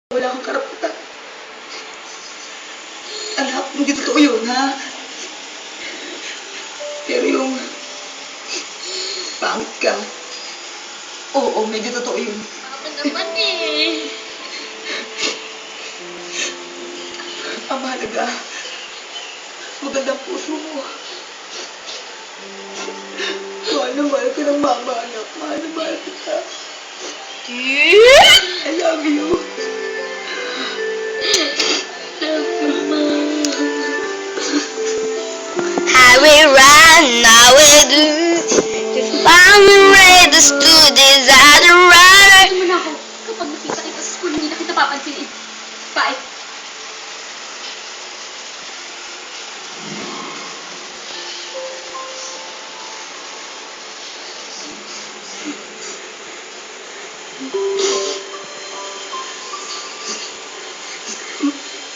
Wala kang karapatan. Anak, hindi totoo yun, ha? Pero yung pangit ka, oo, medyo totoo yun. Ako naman eh. Ang mahalaga, magandang puso mo. Mahal na mahal ka ng mama, anak. Mahal na mahal kita. I love you. I will run, I will do. If I'm ready to desire to run. Ano mo na ako, kapag nakita kita sa school, hindi na kita papansinin. Bye.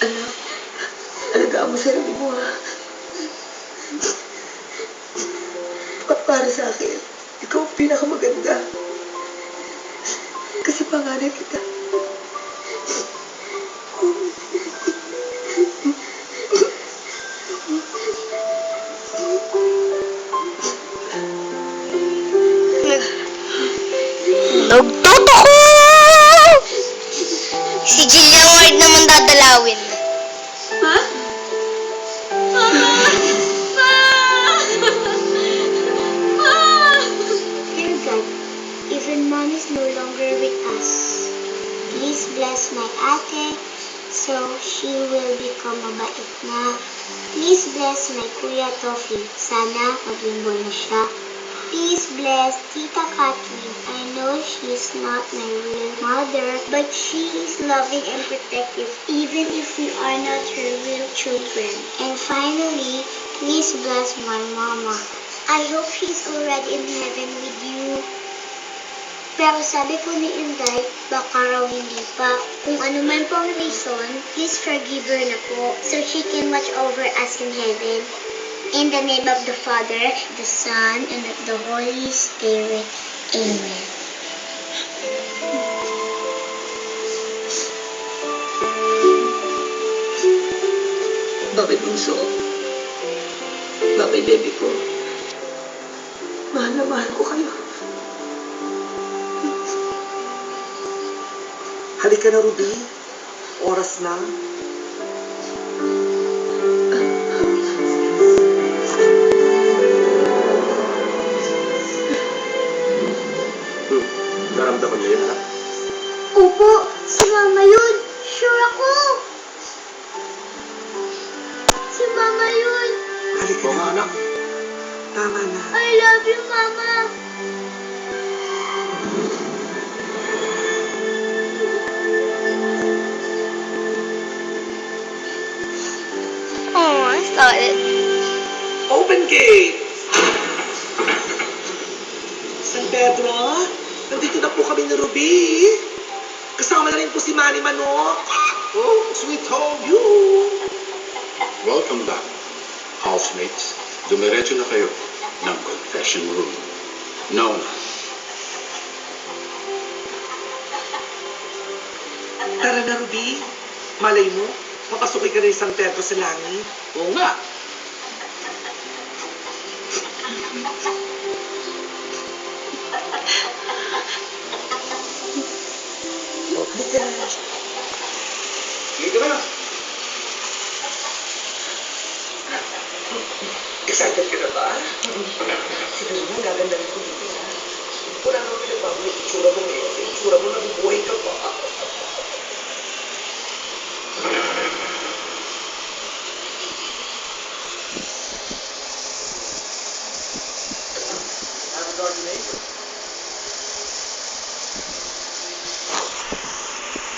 Anak, alagaan mo sarili mo, ha? Para sa akin, ikaw ang pinakamaganda. Kasi panganay kita. Nagtotoko! Si Jillian Ward naman dadalawin. Ha? Mama! Dear God, even mom is no longer with us. Please bless my ate so she will become mabait na. Please bless my Kuya Tofi. Sana maging buo na siya. Please bless Tita Kathleen. I know she's not my real mother, but she is loving and protective even if we are not her real children. And finally, please bless my mama. I hope she's already in heaven with you. Pero sabi po ni Inday, baka raw hindi pa. Kung ano man po ang reason, please forgive her na po so she can watch over us in heaven. In the name of the Father, the Son, and of the Holy Spirit. Amen. Babay bunso. Babay baby ko. Mahal na mahal ko kayo. Halika na, Ruby. Oras na. Naramdaman niyo yun, anak? Opo, si Mama yun. Sure ako. Si Mama yun. Halika Oo na. nga, anak. Tama na. I love you, Mama. Oh, I saw it. Open gate! San Pedro, nandito na po kami ni Ruby. Kasama na rin po si Manny Manok. Oh, sweet home. You. Welcome back, housemates. Dumiretso na kayo ng confession room. Now na. Tara na, Ruby. Malay mo, papasukin ka rin San Pedro sa langit. Oo nga. Halika na. Sige na. Excited ka na ba? Siguro mo, gaganda rin ko dito, ha? Wala naman pinagbago yung itsura mo ngayon. Sa itsura mo, nabubuhay ka pa.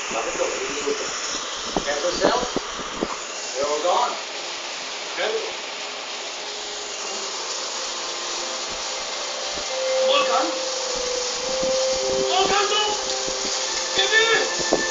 Bakit daw? Nalilito ka. Cancer cells? They're all gone. Incredible. Volkan? Volkan, no! Give me!